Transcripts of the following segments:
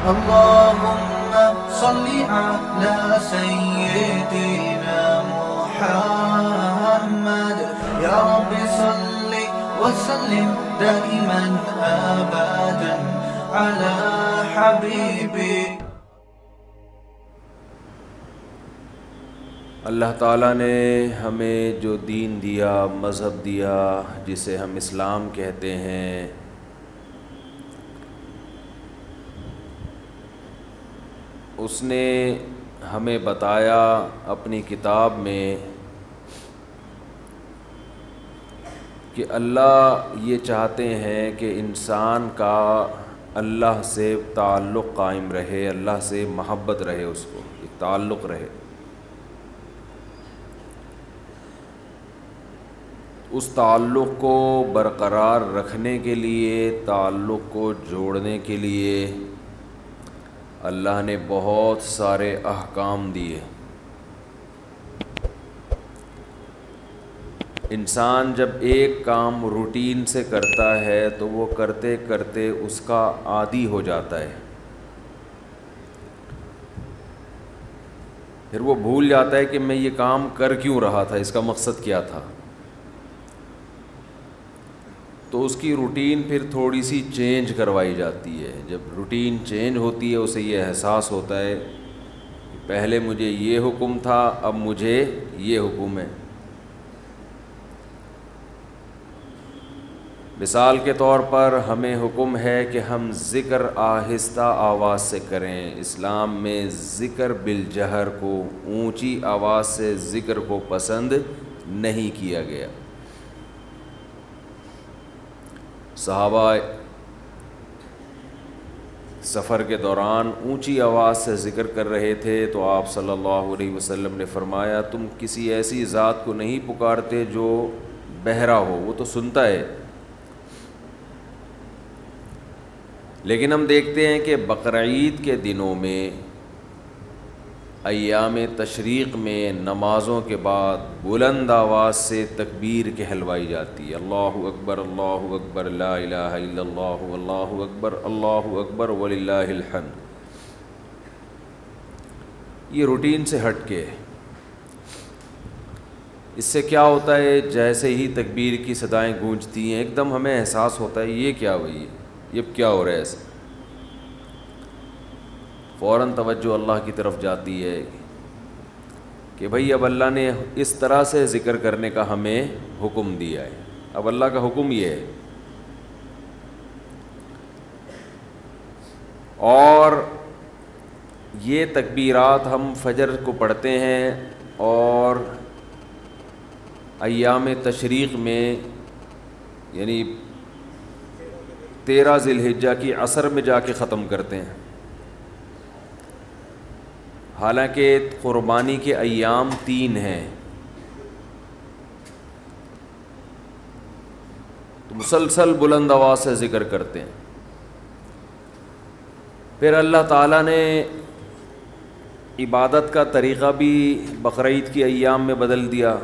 اللهم صل على سيدنا محمد يا رب صل وسلم دائما أبدا على حبيبك. اللہ تعالیٰ نے ہمیں جو دین دیا، مذہب دیا، جسے ہم اسلام کہتے ہیں، اس نے ہمیں بتایا اپنی کتاب میں کہ اللہ یہ چاہتے ہیں کہ انسان کا اللہ سے تعلق قائم رہے، اللہ سے محبت رہے، اس کو ایک تعلق رہے. اس تعلق کو برقرار رکھنے کے لیے، تعلق کو جوڑنے کے لیے اللہ نے بہت سارے احکام دیے. انسان جب ایک کام روٹین سے کرتا ہے تو وہ کرتے کرتے اس کا عادی ہو جاتا ہے، پھر وہ بھول جاتا ہے کہ میں یہ کام کر کیوں رہا تھا، اس کا مقصد کیا تھا. تو اس کی روٹین پھر تھوڑی سی چینج کروائی جاتی ہے. جب روٹین چینج ہوتی ہے اسے یہ احساس ہوتا ہے کہ پہلے مجھے یہ حکم تھا، اب مجھے یہ حکم ہے. مثال کے طور پر ہمیں حکم ہے کہ ہم ذکر آہستہ آواز سے کریں. اسلام میں ذکر بالجہر کو، اونچی آواز سے ذکر کو پسند نہیں کیا گیا. صحابہ سفر کے دوران اونچی آواز سے ذکر کر رہے تھے تو آپ صلی اللہ علیہ وسلم نے فرمایا تم کسی ایسی ذات کو نہیں پکارتے جو بہرا ہو، وہ تو سنتا ہے. لیکن ہم دیکھتے ہیں کہ بقرعید کے دنوں میں، ایام تشریق میں، نمازوں کے بعد بلند آواز سے تکبیر کہلوائی جاتی ہے. اللہ اکبر، اللہ اکبر، لا الہ الا اللہ، اللہ اکبر، اللہ اکبر وللہ الحمد. یہ روٹین سے ہٹ کے اس سے کیا ہوتا ہے، جیسے ہی تکبیر کی صدائیں گونجتی ہیں ایک دم ہمیں احساس ہوتا ہے یہ کیا ہوئی، یہ کیا ہو رہا ہے. ایسے فوراً توجہ اللہ کی طرف جاتی ہے کہ بھئی اب اللہ نے اس طرح سے ذکر کرنے کا ہمیں حکم دیا ہے. اب اللہ کا حکم یہ ہے. اور یہ تکبیرات ہم فجر کو پڑھتے ہیں اور ایام تشریق میں، یعنی 13 ذی الحجہ کی عصر میں جا کے ختم کرتے ہیں. حالانکہ قربانی کے ایام 3 ہیں، تو مسلسل بلند آواز سے ذکر کرتے ہیں. پھر اللہ تعالیٰ نے عبادت کا طریقہ بھی بقرعید کی ایام میں بدل دیا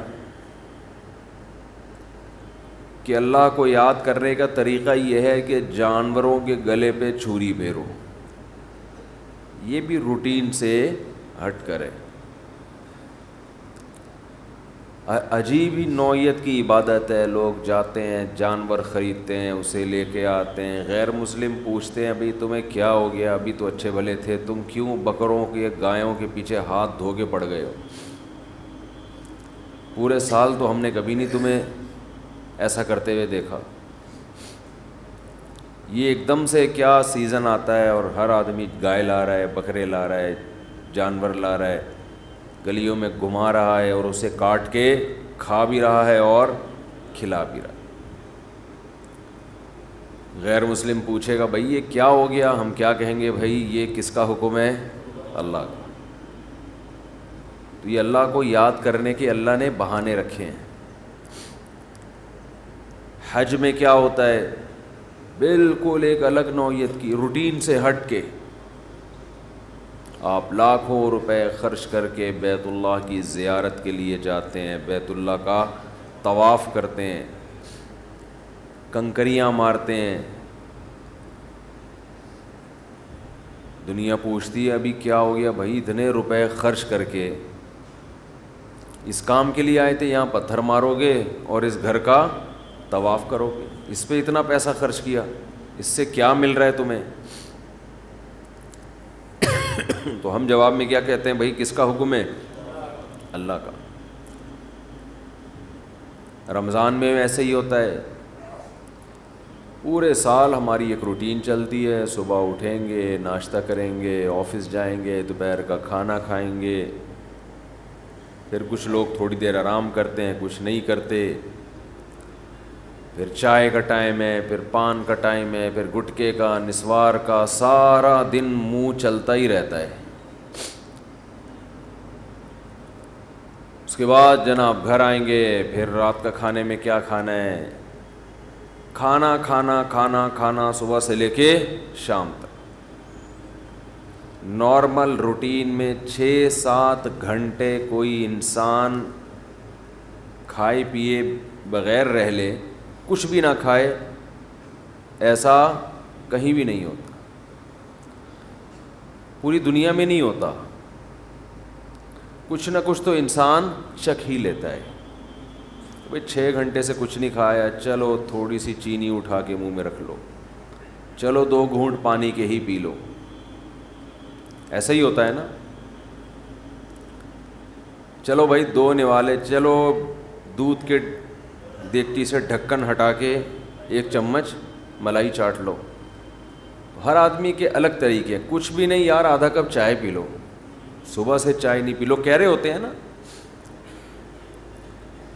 کہ اللہ کو یاد کرنے کا طریقہ یہ ہے کہ جانوروں کے گلے پہ چھری پھیرو. یہ بھی روٹین سے ہٹ کرے. عجیب ہی نوعیت کی عبادت ہے. لوگ جاتے ہیں، جانور خریدتے ہیں، اسے لے کے آتے ہیں. غیر مسلم پوچھتے ہیں ابھی تمہیں کیا ہو گیا، ابھی تو اچھے بھلے تھے، تم کیوں بکروں کے گایوں کے پیچھے ہاتھ دھو کے پڑ گئے ہو؟ پورے سال تو ہم نے کبھی نہیں تمہیں ایسا کرتے ہوئے دیکھا. یہ ایک دم سے کیا سیزن آتا ہے اور ہر آدمی گائے لا رہا ہے، بکرے لا رہا ہے، جانور لا رہا ہے، گلیوں میں گھما رہا ہے اور اسے کاٹ کے کھا بھی رہا ہے اور کھلا بھی رہا ہے. غیر مسلم پوچھے گا بھائی یہ کیا ہو گیا، ہم کیا کہیں گے؟ بھائی یہ کس کا حکم ہے؟ اللہ کا. تو یہ اللہ کو یاد کرنے کے اللہ نے بہانے رکھے ہیں. حج میں کیا ہوتا ہے، بالکل ایک الگ نوعیت کی روٹین سے ہٹ کے آپ لاکھوں روپے خرچ کر کے بیت اللہ کی زیارت کے لیے جاتے ہیں، بیت اللہ کا طواف کرتے ہیں، کنکریاں مارتے ہیں. دنیا پوچھتی ہے ابھی کیا ہو گیا بھائی، اتنے روپے خرچ کر کے اس کام کے لیے آئے تھے، یہاں پتھر مارو گے اور اس گھر کا طواف کرو گے، اس پہ اتنا پیسہ خرچ کیا، اس سے کیا مل رہا ہے تمہیں؟ تو ہم جواب میں کیا کہتے ہیں؟ بھائی کس کا حکم ہے؟ اللہ کا۔ رمضان میں ایسے ہی ہوتا ہے، پورے سال ہماری ایک روٹین چلتی ہے، صبح اٹھیں گے، ناشتہ کریں گے، آفس جائیں گے، دوپہر کا کھانا کھائیں گے، پھر کچھ لوگ تھوڑی دیر آرام کرتے ہیں، کچھ نہیں کرتے، پھر چائے کا ٹائم ہے، پھر پان کا ٹائم ہے، پھر گٹکے کا، نسوار کا، سارا دن منہ چلتا ہی رہتا ہے۔ اس کے بعد جناب گھر آئیں گے، پھر رات کا کھانے میں کیا کھانا ہے، کھانا کھانا کھانا کھانا صبح سے لے کے شام تک۔ نارمل روٹین میں 6-7 گھنٹے کوئی انسان کھائے پیے بغیر رہ لے، کچھ بھی نہ کھائے، ایسا کہیں بھی نہیں ہوتا، پوری دنیا میں نہیں ہوتا۔ کچھ نہ کچھ تو انسان چکھ ہی لیتا ہے۔ بھئی 6 گھنٹے سے کچھ نہیں کھایا، چلو تھوڑی سی چینی اٹھا کے منہ میں رکھ لو، چلو 2 گھونٹ پانی کے ہی پی لو، ایسا ہی ہوتا ہے نا۔ چلو بھائی 2 نوالے، چلو دودھ کے دیگچی سے ڈھکن ہٹا کے 1 چمچ ملائی چاٹ لو۔ ہر آدمی کے الگ طریقے، کچھ بھی نہیں یار آدھا کپ چائے پی لو، صبح سے چائے نہیں پی لو، کہہ رہے ہوتے ہیں نا۔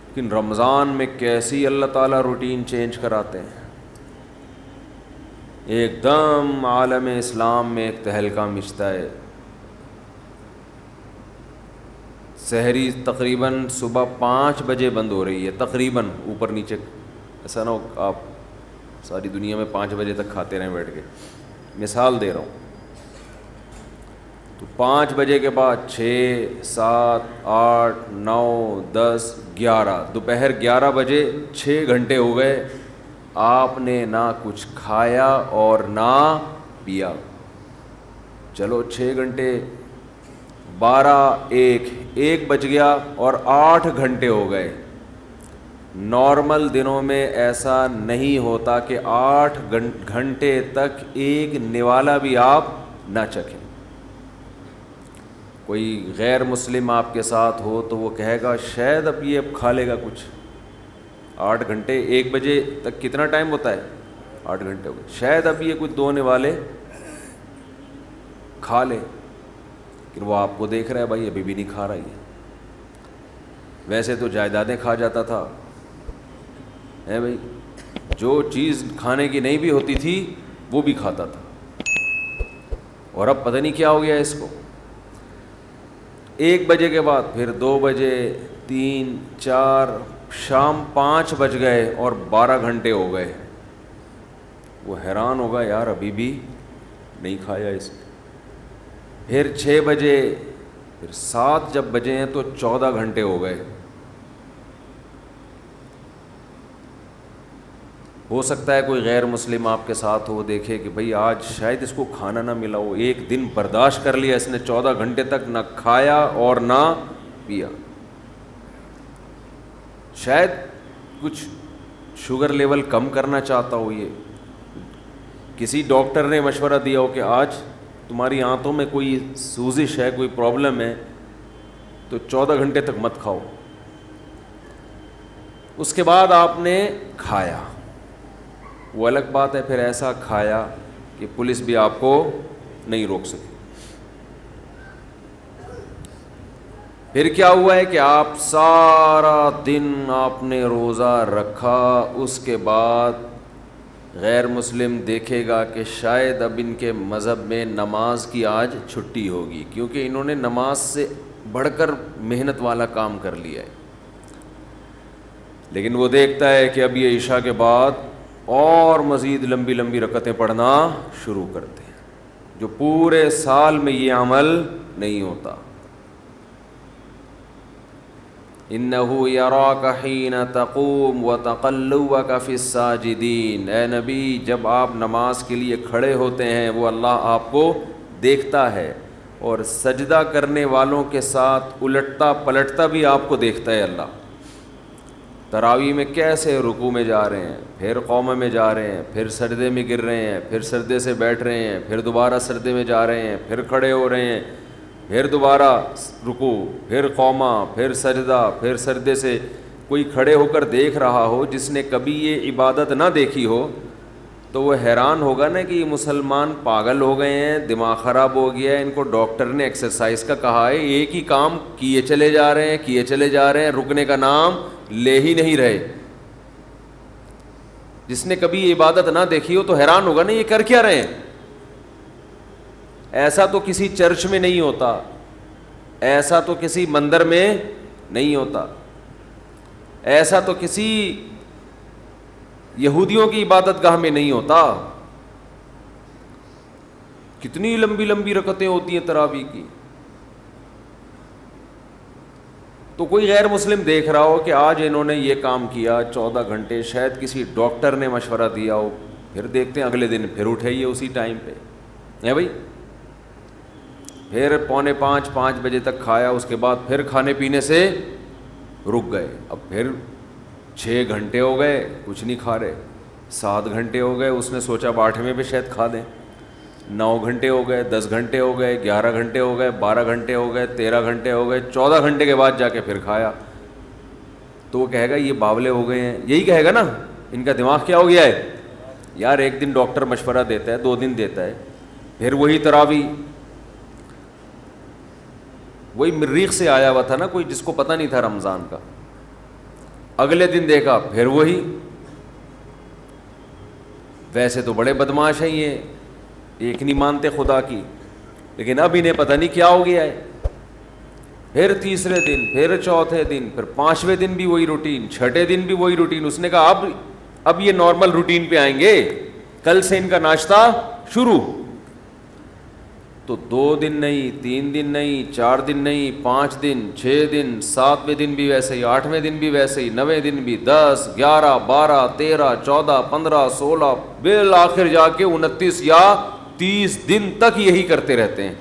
لیکن رمضان میں کیسی اللہ تعالیٰ روٹین چینج کراتے ہیں، ایک دم عالم اسلام میں ایک تہلکہ مچتا ہے۔ سحری تقریباً صبح 5 بجے بند ہو رہی ہے، تقریباً، اوپر نیچے، ایسا نہ ہو آپ ساری دنیا میں 5 بجے تک کھاتے رہیں بیٹھ کے، مثال دے رہا ہوں۔ تو 5 بجے کے بعد 6 7 8 9 10 11، دوپہر 11 بجے 6 گھنٹے ہو گئے، آپ نے نہ کچھ کھایا اور نہ پیا۔ چلو 6 گھنٹے، 12 1 بج گیا اور 8 گھنٹے ہو گئے۔ نارمل دنوں میں ایسا نہیں ہوتا کہ 8 گھنٹے تک ایک نوالا بھی آپ نہ چکھیں۔ کوئی غیر مسلم آپ کے ساتھ ہو تو وہ کہے گا شاید اب یہ کھا لے گا کچھ۔ 8 گھنٹے، 1 بجے تک کتنا ٹائم ہوتا ہے؟ 8 گھنٹے ہو گئے، شاید اب یہ کچھ 2 نوالے کھا لے، کہ وہ آپ کو دیکھ رہا ہے بھائی ابھی بھی نہیں کھا رہا ہے، ویسے تو جائیدادیں کھا جاتا تھا، ہے بھائی، جو چیز کھانے کی نہیں بھی ہوتی تھی وہ بھی کھاتا تھا، اور اب پتہ نہیں کیا ہو گیا اس کو۔ 1 بجے کے بعد پھر 2 بجے، 3 4، شام 5 بج گئے اور 12 گھنٹے ہو گئے۔ وہ حیران ہوگا یار ابھی بھی نہیں کھایا اس نے۔ پھر 6 بجے، پھر 7 جب بجے ہیں تو 14 گھنٹے ہو گئے۔ ہو سکتا ہے کوئی غیر مسلم آپ کے ساتھ ہو، دیکھے کہ بھئی آج شاید اس کو کھانا نہ ملا ہو، ایک دن برداشت کر لیا اس نے، 14 گھنٹے تک نہ کھایا اور نہ پیا، شاید کچھ شوگر لیول کم کرنا چاہتا ہو، یہ کسی ڈاکٹر نے مشورہ دیا ہو کہ آج تمہاری آنتوں میں کوئی سوزش ہے، کوئی پرابلم ہے، تو 14 گھنٹے تک مت کھاؤ۔ اس کے بعد آپ نے کھایا، وہ الگ بات ہے، پھر ایسا کھایا کہ پولیس بھی آپ کو نہیں روک سکی۔ پھر کیا ہوا ہے کہ آپ سارا دن آپ نے روزہ رکھا، اس کے بعد غیر مسلم دیکھے گا کہ شاید اب ان کے مذہب میں نماز کی آج چھٹی ہوگی، کیونکہ انہوں نے نماز سے بڑھ کر محنت والا کام کر لیا ہے۔ لیکن وہ دیکھتا ہے کہ اب یہ عشاء کے بعد اور مزید لمبی لمبی رکعتیں پڑھنا شروع کرتے ہیں، جو پورے سال میں یہ عمل نہیں ہوتا۔ اِنَّهُ يَرَاكَ حِينَ تَقُومُ وَتَقَلُّبَكَ فِي السَّاجِدِينَ، اے نبی جب آپ نماز کے لیے کھڑے ہوتے ہیں وہ اللہ آپ کو دیکھتا ہے, اور سجدہ کرنے والوں کے ساتھ الٹتا پلٹتا بھی آپ کو دیکھتا ہے اللہ. تراویح میں کیسے رکوع میں جا رہے ہیں, پھر قومہ میں جا رہے ہیں, پھر سجدے میں گر رہے ہیں, پھر سجدے سے بیٹھ رہے ہیں, پھر دوبارہ سجدے میں جا رہے ہیں, پھر کھڑے ہو رہے ہیں, پھر دوبارہ رکوع, پھر قومہ, پھر سجدہ, پھر سجدے سے. کوئی کھڑے ہو کر دیکھ رہا ہو جس نے کبھی یہ عبادت نہ دیکھی ہو تو وہ حیران ہوگا نا کہ یہ مسلمان پاگل ہو گئے ہیں, دماغ خراب ہو گیا ہے, ان کو ڈاکٹر نے ایکسرسائز کا کہا ہے, ایک ہی کام کیے چلے جا رہے ہیں, کیے چلے جا رہے ہیں, رکنے کا نام لے ہی نہیں رہے. جس نے کبھی یہ عبادت نہ دیکھی ہو تو حیران ہوگا نا یہ کر کیا رہے ہیں. ایسا تو کسی چرچ میں نہیں ہوتا, ایسا تو کسی مندر میں نہیں ہوتا, ایسا تو کسی یہودیوں کی عبادت گاہ میں نہیں ہوتا. کتنی لمبی لمبی رکعتیں ہوتی ہیں تراویح کی. تو کوئی غیر مسلم دیکھ رہا ہو کہ آج انہوں نے یہ کام کیا 14 گھنٹے, شاید کسی ڈاکٹر نے مشورہ دیا ہو, پھر دیکھتے ہیں اگلے دن پھر اٹھائیے اسی ٹائم پہ ہے بھائی, پھر 4:45 بجے تک کھایا, اس کے بعد پھر کھانے پینے سے رک گئے, اب پھر 6 گھنٹے ہو گئے کچھ نہیں کھا رہے, 7 گھنٹے ہو گئے, اس نے سوچا 8ویں پہ شاید کھا دیں, 9 گھنٹے ہو گئے, 10 گھنٹے ہو گئے, 11 گھنٹے ہو گئے, 12 گھنٹے ہو گئے, 13 گھنٹے ہو گئے, 14 گھنٹے کے بعد جا کے پھر کھایا. تو وہ کہے گا یہ باولے ہو گئے ہیں, یہی کہے گا نا, ان کا دماغ کیا ہو گیا ہے. یار ایک دن ڈاکٹر مشورہ دیتا ہے, 2 دن دیتا ہے, پھر وہی تراویح. وہی مریخ سے آیا ہوا تھا نا کوئی جس کو پتہ نہیں تھا رمضان کا, اگلے دن دیکھا پھر وہی. ویسے تو بڑے بدماش ہیں یہ, ایک نہیں مانتے خدا کی, لیکن اب انہیں پتہ نہیں کیا ہو گیا ہے. پھر تیسرے دن, پھر چوتھے دن, پھر 5ویں دن بھی وہی روٹین, 6ٹھے دن بھی وہی روٹین. اس نے کہا اب یہ نارمل روٹین پہ آئیں گے, کل سے ان کا ناشتہ شروع. تو 2 دن نہیں, 3 دن نہیں, 4 دن نہیں, 5 دن, 6 دن, 7ویں دن بھی ویسے ہی, 8ویں دن بھی ویسے ہی, 9ویں دن بھی, 10, 11, 12, 13, 14, 15, 16, بالآخر جا کے 29 یا 30 دن تک یہی کرتے رہتے ہیں.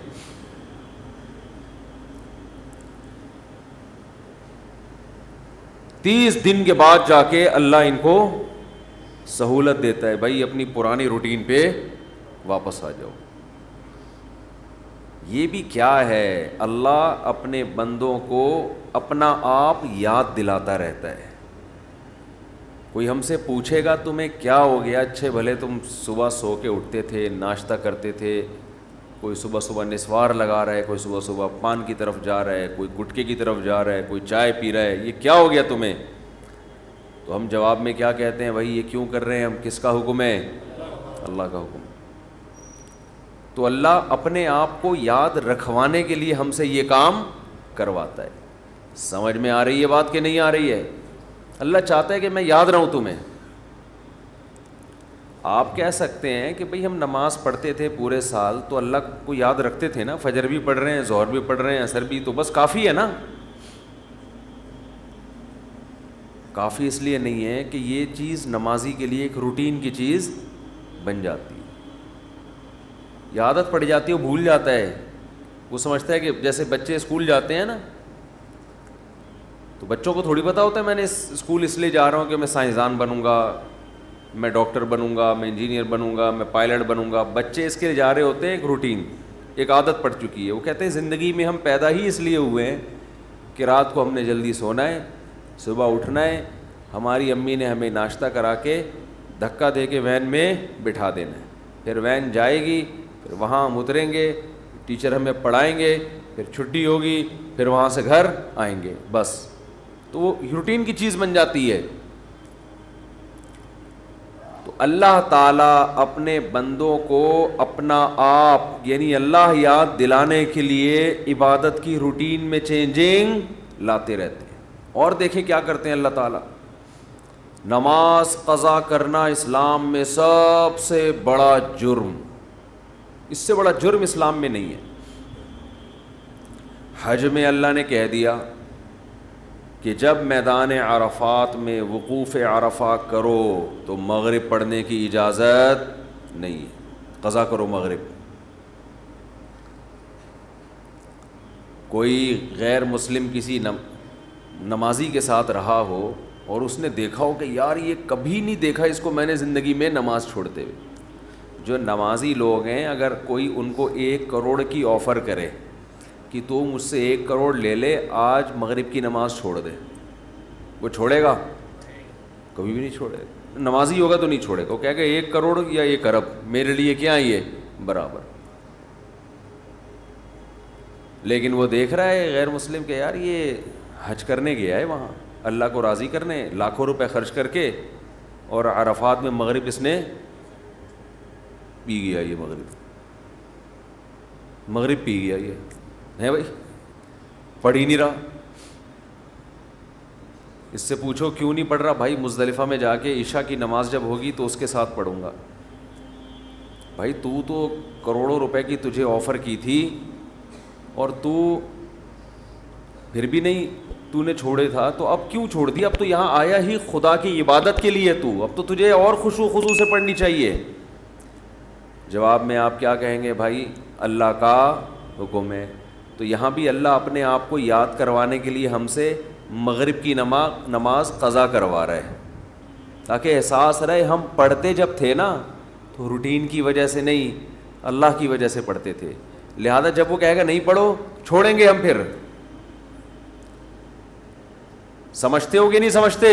تیس دن کے بعد جا کے اللہ ان کو سہولت دیتا ہے, بھائی اپنی پرانی روٹین پہ واپس آ جاؤ. یہ بھی کیا ہے, اللہ اپنے بندوں کو اپنا آپ یاد دلاتا رہتا ہے. کوئی ہم سے پوچھے گا تمہیں کیا ہو گیا, اچھے بھلے تم صبح سو کے اٹھتے تھے, ناشتہ کرتے تھے, کوئی صبح صبح نسوار لگا رہا ہے, کوئی صبح صبح پان کی طرف جا رہا ہے, کوئی گٹکے کی طرف جا رہا ہے, کوئی چائے پی رہا ہے, یہ کیا ہو گیا تمہیں؟ تو ہم جواب میں کیا کہتے ہیں, بھائی یہ کیوں کر رہے ہیں ہم, کس کا حکم ہے؟ اللہ کا حکم. تو اللہ اپنے آپ کو یاد رکھوانے کے لیے ہم سے یہ کام کرواتا ہے. سمجھ میں آ رہی ہے بات کہ نہیں آ رہی ہے؟ اللہ چاہتا ہے کہ میں یاد رہوں تمہیں. آپ کہہ سکتے ہیں کہ بھئی ہم نماز پڑھتے تھے پورے سال تو اللہ کو یاد رکھتے تھے نا, فجر بھی پڑھ رہے ہیں, ظہر بھی پڑھ رہے ہیں, عصر بھی, تو بس کافی ہے نا. کافی اس لیے نہیں ہے کہ یہ چیز نمازی کے لیے ایک روٹین کی چیز بن جاتی ہے, یہ عادت پڑ جاتی ہے, وہ بھول جاتا ہے. وہ سمجھتا ہے کہ جیسے بچے اسکول جاتے ہیں نا, تو بچوں کو تھوڑی پتہ ہوتا ہے میں نے اسکول اس لیے جا رہا ہوں کہ میں سائنسدان بنوں گا, میں ڈاکٹر بنوں گا, میں انجینئر بنوں گا, میں پائلٹ بنوں گا. بچے اس کے لیے جا رہے ہوتے ہیں, ایک روٹین, ایک عادت پڑ چکی ہے. وہ کہتے ہیں زندگی میں ہم پیدا ہی اس لیے ہوئے ہیں کہ رات کو ہم نے جلدی سونا ہے, صبح اٹھنا ہے, ہماری امی نے ہمیں ناشتہ کرا کے دھکا دے کے وین میں بٹھا دینا ہے, پھر وین جائے گی, پھر وہاں ہم اتریں گے, ٹیچر ہمیں پڑھائیں گے, پھر چھٹی ہوگی, پھر وہاں سے گھر آئیں گے, بس. تو وہ روٹین کی چیز بن جاتی ہے. تو اللہ تعالیٰ اپنے بندوں کو اپنا آپ یعنی اللہ یاد دلانے کے لیے عبادت کی روٹین میں چینجنگ لاتے رہتے ہیں. اور دیکھیں کیا کرتے ہیں اللہ تعالیٰ, نماز قضا کرنا اسلام میں سب سے بڑا جرم, اس سے بڑا جرم اسلام میں نہیں ہے. حج میں اللہ نے کہہ دیا کہ جب میدان عرفات میں وقوف عرفہ کرو تو مغرب پڑھنے کی اجازت نہیں ہے, قضا کرو مغرب. کوئی غیر مسلم کسی نمازی کے ساتھ رہا ہو اور اس نے دیکھا ہو کہ یار یہ کبھی نہیں دیکھا اس کو میں نے زندگی میں نماز چھوڑتے ہوئے. جو نمازی لوگ ہیں اگر کوئی ان کو 1 کروڑ کی آفر کرے کہ تو مجھ سے 1 کروڑ لے لے آج مغرب کی نماز چھوڑ دے, وہ چھوڑے گا؟ کبھی بھی نہیں چھوڑے. نمازی ہوگا تو نہیں چھوڑے گا, وہ کہے گا 1 کروڑ یا 1 ارب میرے لیے کیا یہ برابر. لیکن وہ دیکھ رہا ہے غیر مسلم کہ یار یہ حج کرنے گیا ہے وہاں اللہ کو راضی کرنے, لاکھوں روپے خرچ کر کے, اور عرفات میں مغرب اس نے پی گیا, یہ مغرب پی گیا. یہ ہے بھائی, پڑھ ہی نہیں رہا. اس سے پوچھو کیوں نہیں پڑھ رہا؟ بھائی مزدلفہ میں جا کے عشاء کی نماز جب ہوگی تو اس کے ساتھ پڑھوں گا. بھائی تو کروڑوں روپے کی تجھے آفر کی تھی اور تو پھر بھی نہیں, تو نے چھوڑے تھا تو اب کیوں چھوڑ دیا؟ اب تو یہاں آیا ہی خدا کی عبادت کے لیے, تو اب تو تجھے اور خشوع خضوع سے پڑھنی چاہیے. جواب میں آپ کیا کہیں گے؟ بھائی اللہ کا حکم ہے. تو یہاں بھی اللہ اپنے آپ کو یاد کروانے کے لیے ہم سے مغرب کی نماز قضا کروا رہا ہے, تاکہ احساس رہے ہم پڑھتے جب تھے نا تو روٹین کی وجہ سے نہیں, اللہ کی وجہ سے پڑھتے تھے. لہذا جب وہ کہے گا نہیں پڑھو, چھوڑیں گے ہم. پھر سمجھتے ہو کہ نہیں سمجھتے؟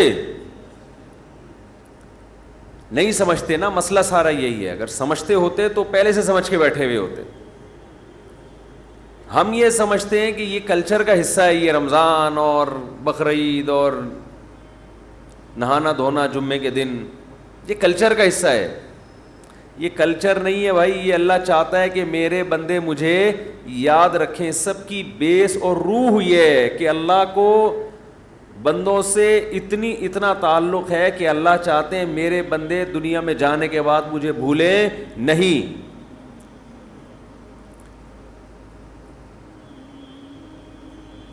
نہیں سمجھتے نا, مسئلہ سارا یہی ہے. اگر سمجھتے ہوتے تو پہلے سے سمجھ کے بیٹھے ہوئے ہوتے. ہم یہ سمجھتے ہیں کہ یہ کلچر کا حصہ ہے, یہ رمضان اور بقرعید اور نہانا دھونا جمعے کے دن, یہ کلچر کا حصہ ہے. یہ کلچر نہیں ہے بھائی, یہ اللہ چاہتا ہے کہ میرے بندے مجھے یاد رکھیں. سب کی بیس اور روح یہ ہے کہ اللہ کو بندوں سے اتنا تعلق ہے کہ اللہ چاہتے ہیں میرے بندے دنیا میں جانے کے بعد مجھے بھولیں نہیں.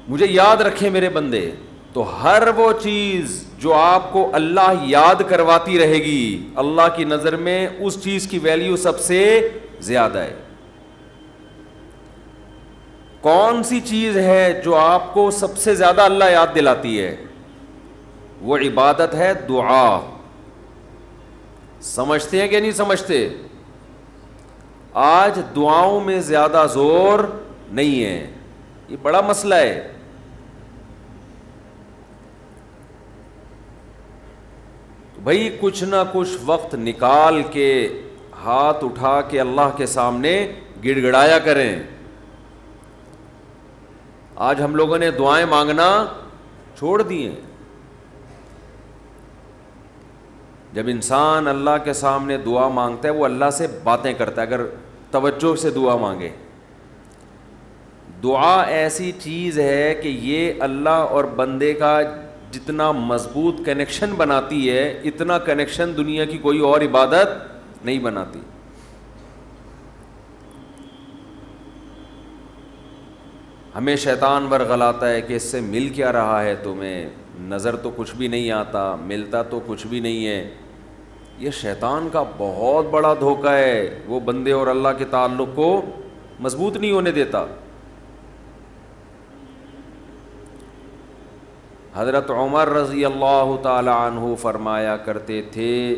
مجھے یاد رکھیں میرے بندے. تو ہر وہ چیز جو آپ کو اللہ یاد کرواتی رہے گی, اللہ کی نظر میں اس چیز کی ویلیو سب سے زیادہ ہے. کون سی چیز ہے جو آپ کو سب سے زیادہ اللہ یاد دلاتی ہے؟ وہ عبادت ہے دعا. سمجھتے ہیں کہ نہیں سمجھتے؟ آج دعاؤں میں زیادہ زور نہیں ہے, یہ بڑا مسئلہ ہے. بھائی کچھ نہ کچھ وقت نکال کے ہاتھ اٹھا کے اللہ کے سامنے گڑ گڑایا کریں. آج ہم لوگوں نے دعائیں مانگنا چھوڑ دی ہیں. جب انسان اللہ کے سامنے دعا مانگتا ہے وہ اللہ سے باتیں کرتا ہے, اگر توجہ سے دعا مانگے. دعا ایسی چیز ہے کہ یہ اللہ اور بندے کا جتنا مضبوط کنیکشن بناتی ہے, اتنا کنیکشن دنیا کی کوئی اور عبادت نہیں بناتی. ہمیں شیطان ورغلاتا ہے کہ اس سے مل کیا رہا ہے تمہیں, نظر تو کچھ بھی نہیں آتا, ملتا تو کچھ بھی نہیں ہے. یہ شیطان کا بہت بڑا دھوکہ ہے, وہ بندے اور اللہ کے تعلق کو مضبوط نہیں ہونے دیتا. حضرت عمر رضی اللہ تعالی عنہ فرمایا کرتے تھے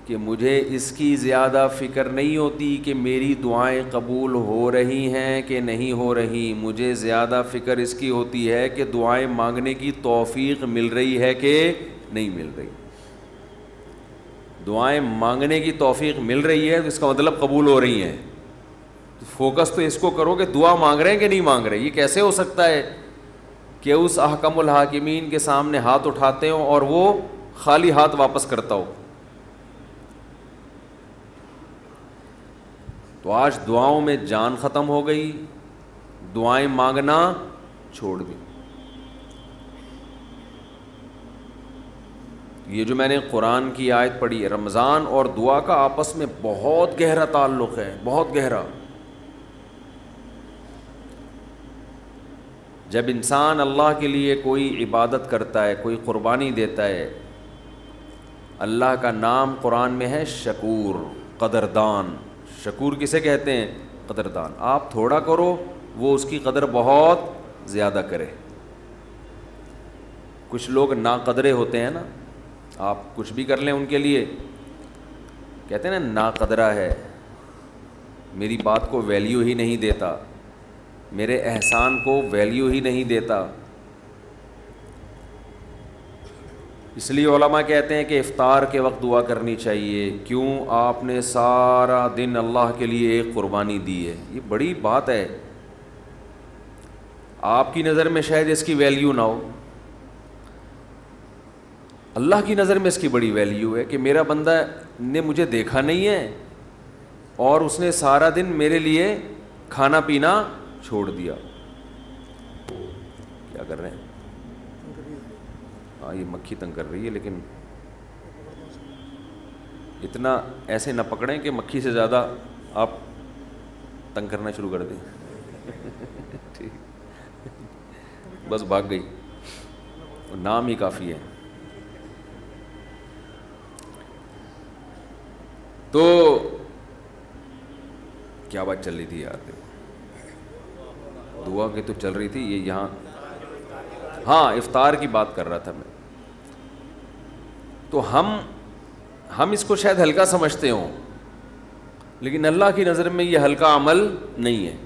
کہ مجھے اس کی زیادہ فکر نہیں ہوتی کہ میری دعائیں قبول ہو رہی ہیں کہ نہیں ہو رہی, مجھے زیادہ فکر اس کی ہوتی ہے کہ دعائیں مانگنے کی توفیق مل رہی ہے کہ نہیں مل رہی. دعائیں مانگنے کی توفیق مل رہی ہے تو اس کا مطلب قبول ہو رہی ہیں. فوکس تو اس کو کرو کہ دعا مانگ رہے ہیں کہ نہیں مانگ رہے. یہ کیسے ہو سکتا ہے کہ اس احکم الحاکمین کے سامنے ہاتھ اٹھاتے ہوں اور وہ خالی ہاتھ واپس کرتا ہو. تو آج دعاؤں میں جان ختم ہو گئی, دعائیں مانگنا چھوڑ دی. یہ جو میں نے قرآن کی آیت پڑھی ہے, رمضان اور دعا کا آپس میں بہت گہرا تعلق ہے, بہت گہرا. جب انسان اللہ کے لیے کوئی عبادت کرتا ہے, کوئی قربانی دیتا ہے, اللہ کا نام قرآن میں ہے شکور, قدردان. شکور کسے کہتے ہیں؟ قدردان. آپ تھوڑا کرو وہ اس کی قدر بہت زیادہ کرے. کچھ لوگ ناقدرے ہوتے ہیں نا, آپ کچھ بھی کر لیں ان کے لیے, کہتے ہیں نا ناقدرہ ہے, میری بات کو ویلیو ہی نہیں دیتا, میرے احسان کو ویلیو ہی نہیں دیتا. اس لیے علماء کہتے ہیں کہ افطار کے وقت دعا کرنی چاہیے. کیوں؟ آپ نے سارا دن اللہ کے لیے ایک قربانی دی ہے. یہ بڑی بات ہے. آپ کی نظر میں شاید اس کی ویلیو نہ ہو, اللہ کی نظر میں اس کی بڑی ویلیو ہے کہ میرا بندہ نے مجھے دیکھا نہیں ہے اور اس نے سارا دن میرے لیے کھانا پینا چھوڑ دیا. کیا کر رہے ہیں؟ ہاں یہ مکھی تنگ کر رہی ہے, لیکن اتنا ایسے نہ پکڑیں کہ مکھی سے زیادہ آپ تنگ کرنا شروع کر دیں. ٹھیک, بس بھاگ گئی, نام ہی کافی ہے. تو کیا بات چل رہی تھی یار؟ دعا کی تو چل رہی تھی, یہ یہاں ہاں افطار کی بات کر رہا تھا میں. تو ہم اس کو شاید ہلکا سمجھتے ہوں, لیکن اللہ کی نظر میں یہ ہلکا عمل نہیں ہے.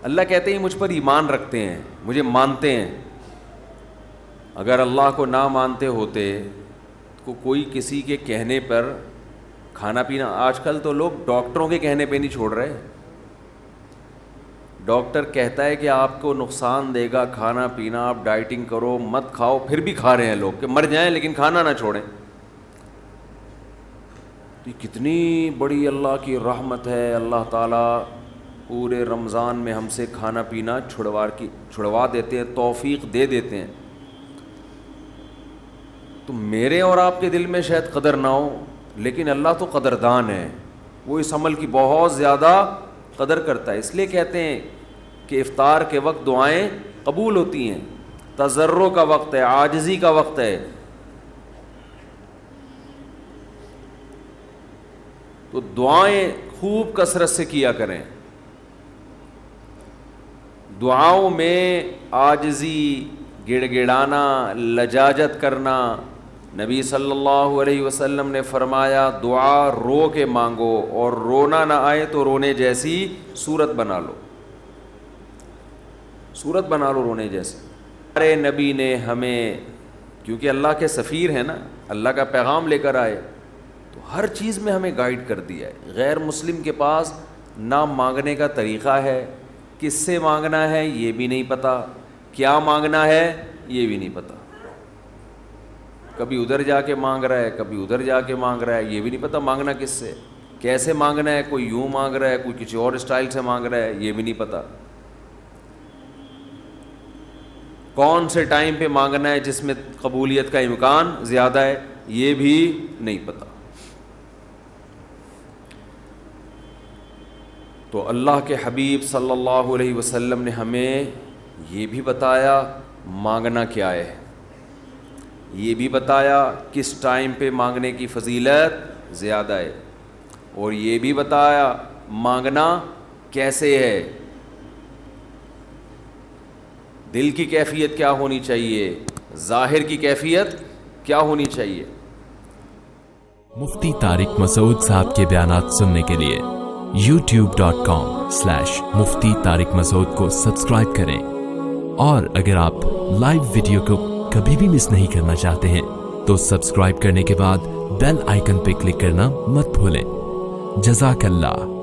اللہ کہتے ہیں مجھ پر ایمان رکھتے ہیں, مجھے مانتے ہیں. اگر اللہ کو نہ مانتے ہوتے تو کوئی کسی کے کہنے پر کھانا پینا, آج کل تو لوگ ڈاکٹروں کے کہنے پہ نہیں چھوڑ رہے. ڈاکٹر کہتا ہے کہ آپ کو نقصان دے گا کھانا پینا, آپ ڈائٹنگ کرو, مت کھاؤ, پھر بھی کھا رہے ہیں لوگ کہ مر جائیں لیکن کھانا نہ چھوڑیں. تو یہ کتنی بڑی اللہ کی رحمت ہے. اللہ تعالیٰ پورے رمضان میں ہم سے کھانا پینا چھڑوا دیتے ہیں, توفیق دے دیتے ہیں. تو میرے اور آپ کے دل میں شاید قدر نہ ہو, لیکن اللہ تو قدردان ہے, وہ اس عمل کی بہت زیادہ قدر کرتا ہے. اس لیے کہتے ہیں کہ افطار کے وقت دعائیں قبول ہوتی ہیں. تضرع کا وقت ہے, عاجزی کا وقت ہے. تو دعائیں خوب کثرت سے کیا کریں. دعاؤں میں عاجزی, گڑ گڑانا, لجاجت کرنا. نبی صلی اللہ علیہ وسلم نے فرمایا دعا رو کے مانگو, اور رونا نہ آئے تو رونے جیسی صورت بنا لو, صورت بنا لو رونے جیسی. ہمارے نبی نے ہمیں, کیونکہ اللہ کے سفیر ہیں نا, اللہ کا پیغام لے کر آئے, تو ہر چیز میں ہمیں گائیڈ کر دیا ہے. غیر مسلم کے پاس نہ مانگنے کا طریقہ ہے, کس سے مانگنا ہے یہ بھی نہیں پتہ, کیا مانگنا ہے یہ بھی نہیں پتہ. کبھی ادھر جا کے مانگ رہا ہے, کبھی ادھر جا کے مانگ رہا ہے, یہ بھی نہیں پتہ مانگنا کس سے, کیسے مانگنا ہے. کوئی یوں مانگ رہا ہے, کوئی کسی اور اسٹائل سے مانگ رہا ہے, یہ بھی نہیں پتہ. کون سے ٹائم پہ مانگنا ہے جس میں قبولیت کا امکان زیادہ ہے, یہ بھی نہیں پتہ. تو اللہ کے حبیب صلی اللہ علیہ وسلم نے ہمیں یہ بھی بتایا مانگنا کیا ہے, یہ بھی بتایا کس ٹائم پہ مانگنے کی فضیلت زیادہ ہے, اور یہ بھی بتایا مانگنا کیسے ہے, دل کی کیفیت کیا ہونی چاہیے, ظاہر کی کیفیت کیا ہونی چاہیے. مفتی طارق مسعود صاحب کے بیانات سننے کے لیے youtube.com/مفتی طارق مسعود کو سبسکرائب کریں, اور اگر آپ لائیو ویڈیو کو کبھی بھی مس نہیں کرنا چاہتے ہیں تو سبسکرائب کرنے کے بعد بیل آئیکن پہ کلک کرنا مت بھولیں. جزاک اللہ.